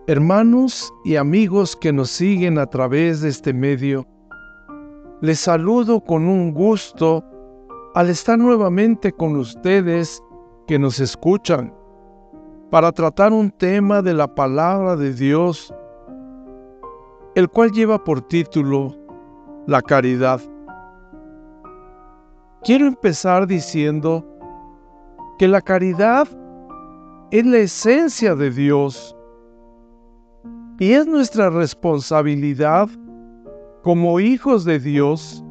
Hermanos y amigos que nos siguen a través de este medio, les saludo con un gusto al estar nuevamente con ustedes que nos escuchan para tratar un tema de la palabra de Dios, el cual lleva por título la caridad. Quiero empezar diciendo que la caridad es la esencia de Dios y es nuestra responsabilidad como hijos de Dios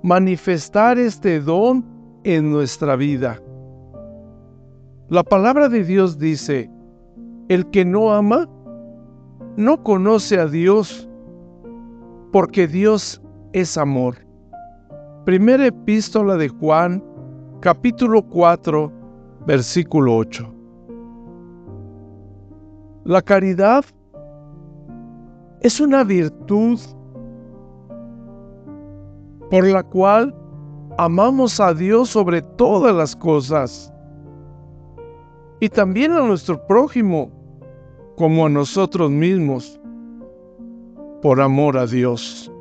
manifestar este don en nuestra vida. La palabra de Dios dice: el que no ama no conoce a Dios, porque Dios es amor. Primera epístola de Juan, capítulo 4, versículo 8. La caridad es una virtud por la cual amamos a Dios sobre todas las cosas y también a nuestro prójimo como a nosotros mismos, por amor a Dios.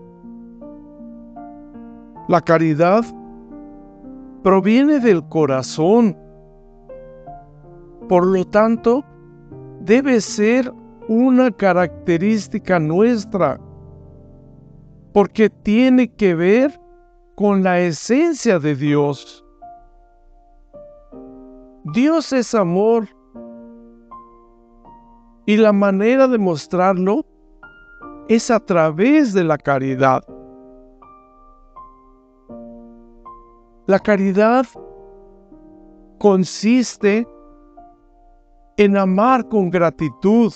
La caridad proviene del corazón, por lo tanto, debe ser una característica nuestra, porque tiene que ver con la esencia de Dios. Dios es amor, y la manera de mostrarlo es a través de la caridad. La caridad consiste en amar con gratitud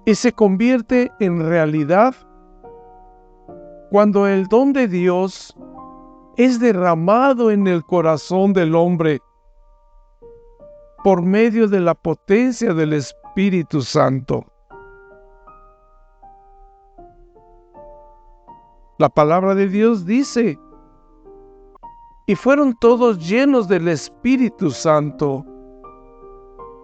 y se convierte en realidad cuando el don de Dios es derramado en el corazón del hombre por medio de la potencia del Espíritu Santo. La palabra de Dios dice: y fueron todos llenos del Espíritu Santo.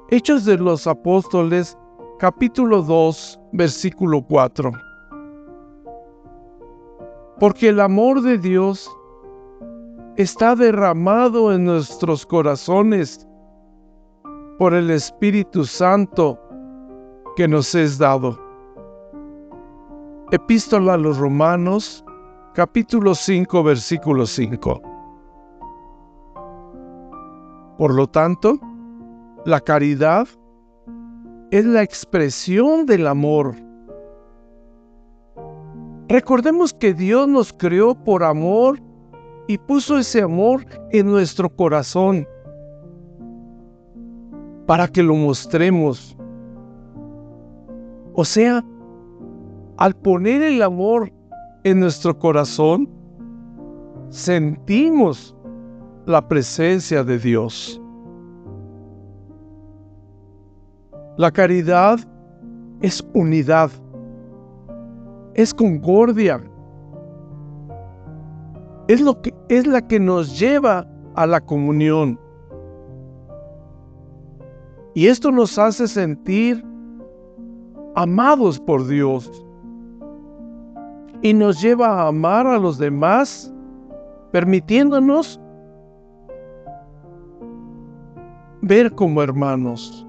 Hechos de los Apóstoles, capítulo 2, versículo 4. Porque el amor de Dios está derramado en nuestros corazones por el Espíritu Santo que nos es dado. Epístola a los Romanos, capítulo 5, versículo 5. Por lo tanto, la caridad es la expresión del amor. Recordemos que Dios nos creó por amor y puso ese amor en nuestro corazón para que lo mostremos. O sea, al poner el amor en nuestro corazón, sentimos la presencia de Dios. La caridad es unidad, es concordia, es la que nos lleva a la comunión. Y esto nos hace sentir amados por Dios y nos lleva a amar a los demás, permitiéndonos ver como hermanos.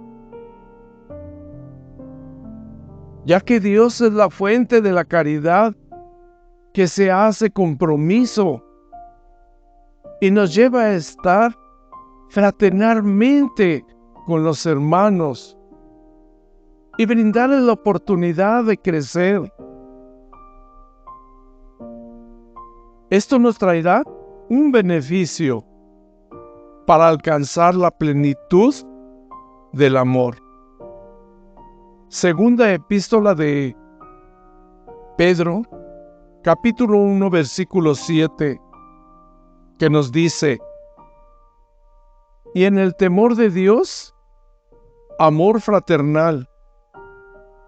Ya que Dios es la fuente de la caridad que se hace compromiso y nos lleva a estar fraternalmente con los hermanos y brindarles la oportunidad de crecer. Esto nos traerá un beneficio para alcanzar la plenitud del amor. Segunda epístola de Pedro, capítulo 1, versículo 7, que nos dice: y en el temor de Dios, amor fraternal,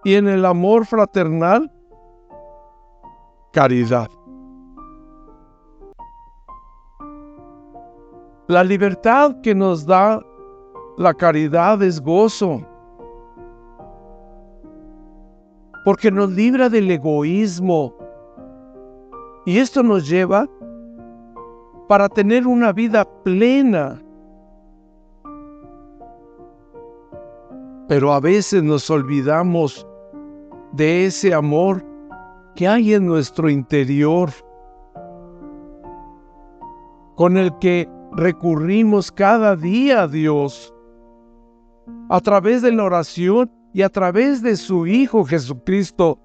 y en el amor fraternal, caridad. La libertad que nos da la caridad es gozo, porque nos libra del egoísmo. Y esto nos lleva para tener una vida plena. Pero a veces nos olvidamos de ese amor que hay en nuestro interior, con el que recurrimos cada día a Dios, a través de la oración y a través de su Hijo Jesucristo,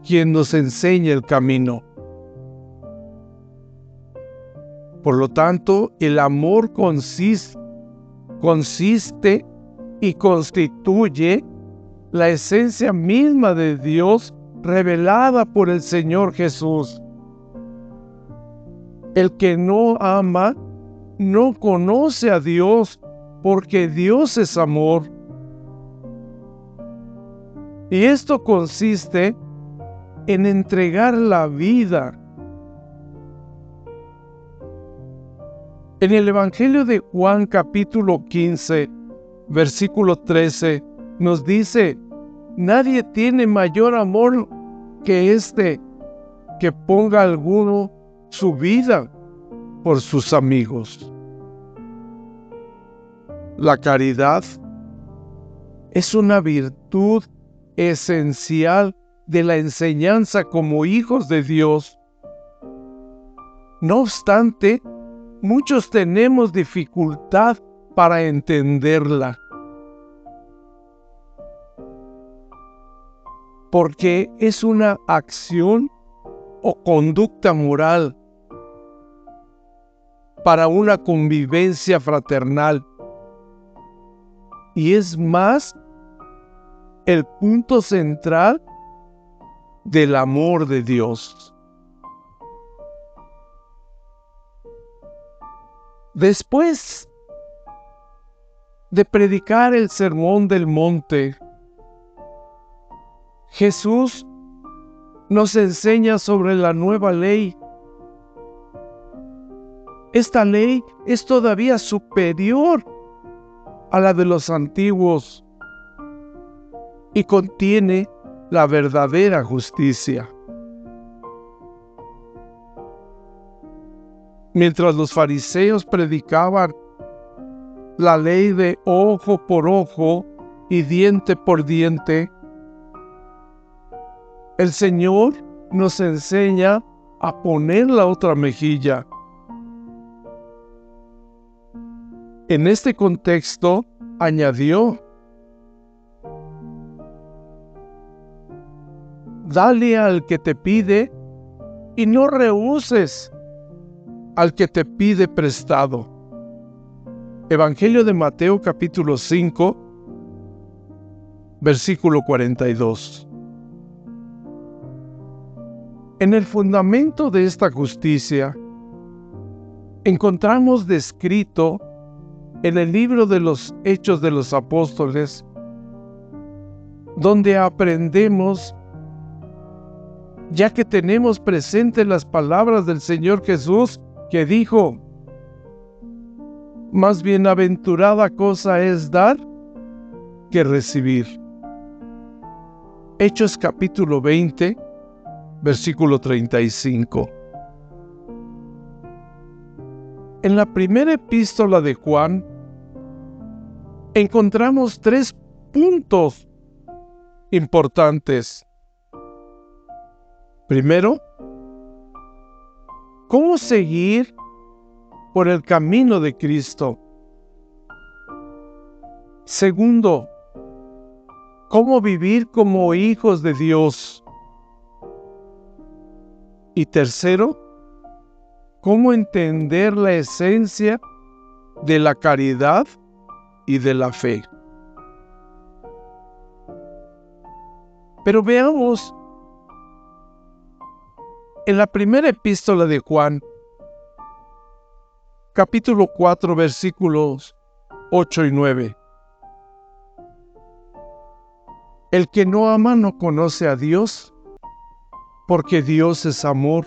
quien nos enseña el camino. Por lo tanto, el amor consiste y constituye la esencia misma de Dios revelada por el Señor Jesús. El que no ama no conoce a Dios, porque Dios es amor. Y esto consiste en entregar la vida. En el Evangelio de Juan capítulo 15, versículo 13, nos dice: nadie tiene mayor amor que este, que ponga alguno su vida por sus amigos. La caridad es una virtud esencial de la enseñanza como hijos de Dios. No obstante, muchos tenemos dificultad para entenderla, porque es una acción o conducta moral para una convivencia fraternal, y es más el punto central del amor de Dios. Después de predicar el Sermón del Monte, Jesús nos enseña sobre la nueva ley. Esta ley es todavía superior a la de los antiguos y contiene la verdadera justicia. Mientras los fariseos predicaban la ley de ojo por ojo y diente por diente, el Señor nos enseña a poner la otra mejilla. En este contexto, añadió: dale al que te pide y no rehuses al que te pide prestado. Evangelio de Mateo capítulo 5, versículo 42. En el fundamento de esta justicia encontramos descrito en el libro de los Hechos de los Apóstoles, donde aprendemos, ya que tenemos presentes las palabras del Señor Jesús, que dijo: más bienaventurada cosa es dar que recibir. Hechos capítulo 20, versículo 35. En la primera epístola de Juan encontramos 3 puntos importantes. Primero, ¿cómo seguir por el camino de Cristo? Segundo, ¿cómo vivir como hijos de Dios? Y tercero, ¿cómo entender la esencia de la caridad y de la fe? Pero veamos en la primera epístola de Juan, capítulo 4, versículos 8 y 9. El que no ama no conoce a Dios, porque Dios es amor.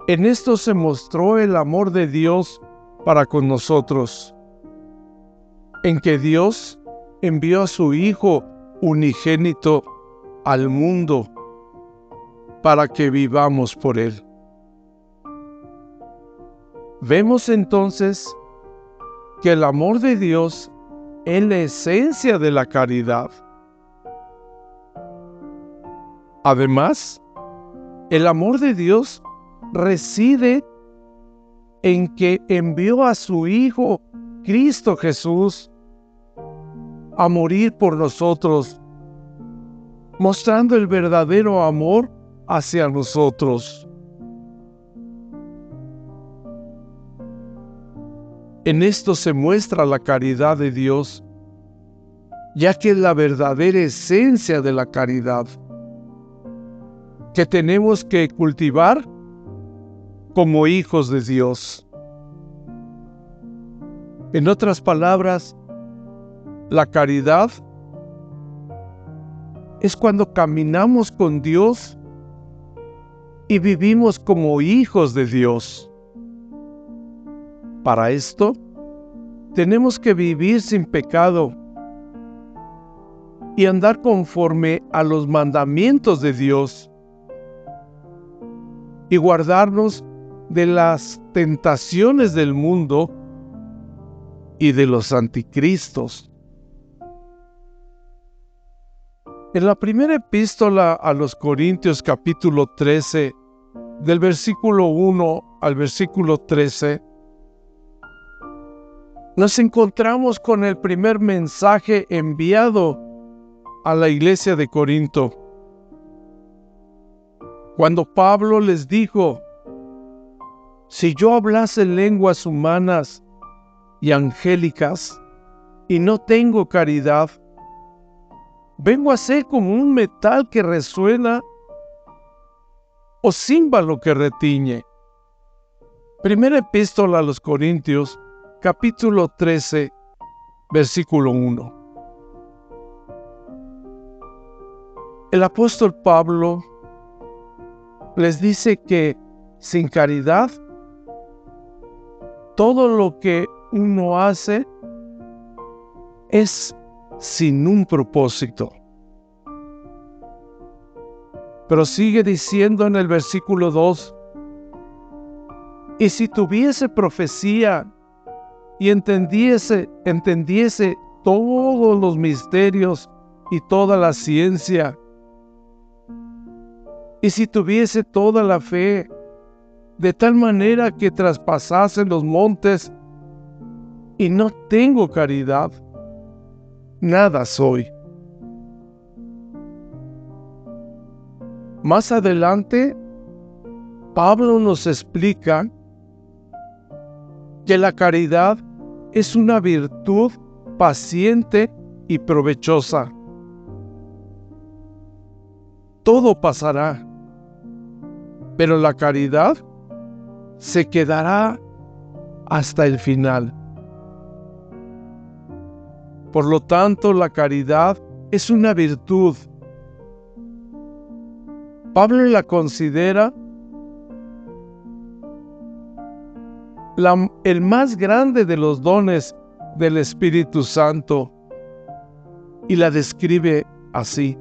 En esto se mostró el amor de Dios para con nosotros, en que Dios envió a su Hijo unigénito al mundo para que vivamos por Él. Vemos entonces que el amor de Dios es la esencia de la caridad. Además, el amor de Dios reside en que envió a su Hijo, Cristo Jesús, a morir por nosotros, mostrando el verdadero amor hacia nosotros. En esto se muestra la caridad de Dios, ya que es la verdadera esencia de la caridad, que tenemos que cultivar como hijos de Dios. En otras palabras, la caridad es cuando caminamos con Dios y vivimos como hijos de Dios. Para esto, tenemos que vivir sin pecado y andar conforme a los mandamientos de Dios y guardarnos de las tentaciones del mundo y de los anticristos. En la primera epístola a los Corintios, capítulo 13, del versículo 1 al versículo 13, nos encontramos con el primer mensaje enviado a la iglesia de Corinto. Cuando Pablo les dijo: si yo hablase lenguas humanas y angélicas y no tengo caridad, vengo a ser como un metal que resuena o címbalo que retiñe. Primera epístola a los Corintios, capítulo 13, versículo 1. El apóstol Pablo les dice que sin caridad, todo lo que uno hace es sin un propósito. Pero sigue diciendo en el versículo 2: y si tuviese profecía y entendiese todos los misterios y toda la ciencia, y si tuviese toda la fe, de tal manera que traspasasen los montes, y no tengo caridad, nada soy. Más adelante, Pablo nos explica que la caridad es una virtud paciente y provechosa. Todo pasará, pero la caridad se quedará hasta el final. Por lo tanto, la caridad es una virtud. Pablo la considera el más grande de los dones del Espíritu Santo y la describe así.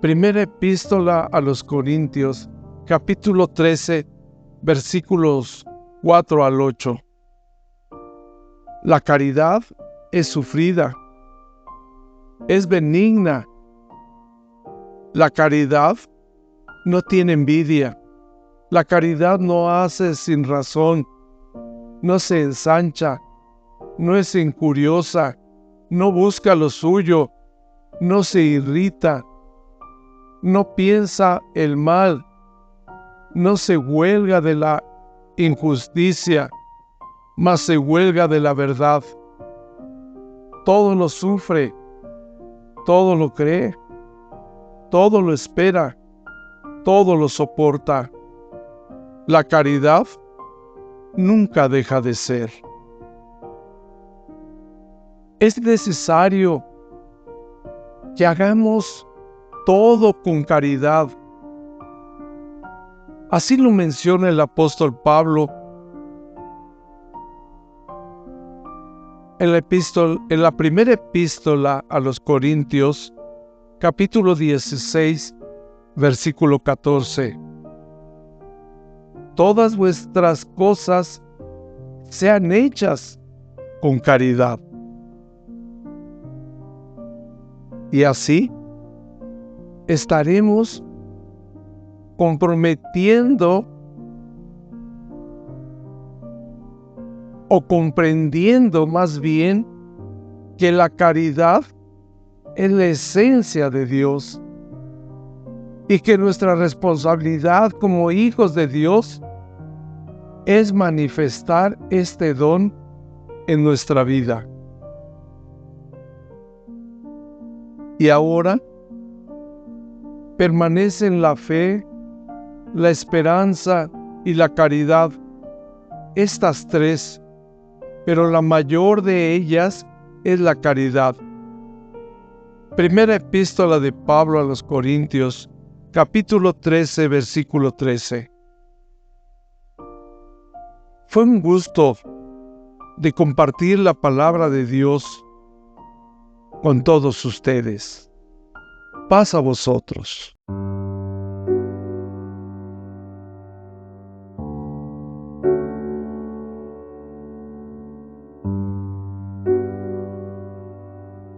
Primera epístola a los Corintios, capítulo 13, versículos 4 al 8. La caridad es sufrida, es benigna. La caridad no tiene envidia. La caridad no hace sin razón, no se ensancha, no es incuriosa, no busca lo suyo, no se irrita, no piensa el mal, no se huelga de la injusticia, mas se huelga de la verdad. Todo lo sufre, todo lo cree, todo lo espera, todo lo soporta. La caridad nunca deja de ser. Es necesario que hagamos todo con caridad. Así lo menciona el apóstol Pablo en la primera epístola a los Corintios, capítulo 16, versículo 14. Todas vuestras cosas sean hechas con caridad. Y así estaremos comprometiendo o comprendiendo más bien que la caridad es la esencia de Dios y que nuestra responsabilidad como hijos de Dios es manifestar este don en nuestra vida. Y ahora permanecen la fe, la esperanza y la caridad, estas tres, pero la mayor de ellas es la caridad. Primera epístola de Pablo a los Corintios, capítulo 13, versículo 13. Fue un gusto de compartir la palabra de Dios con todos ustedes. Paz a vosotros.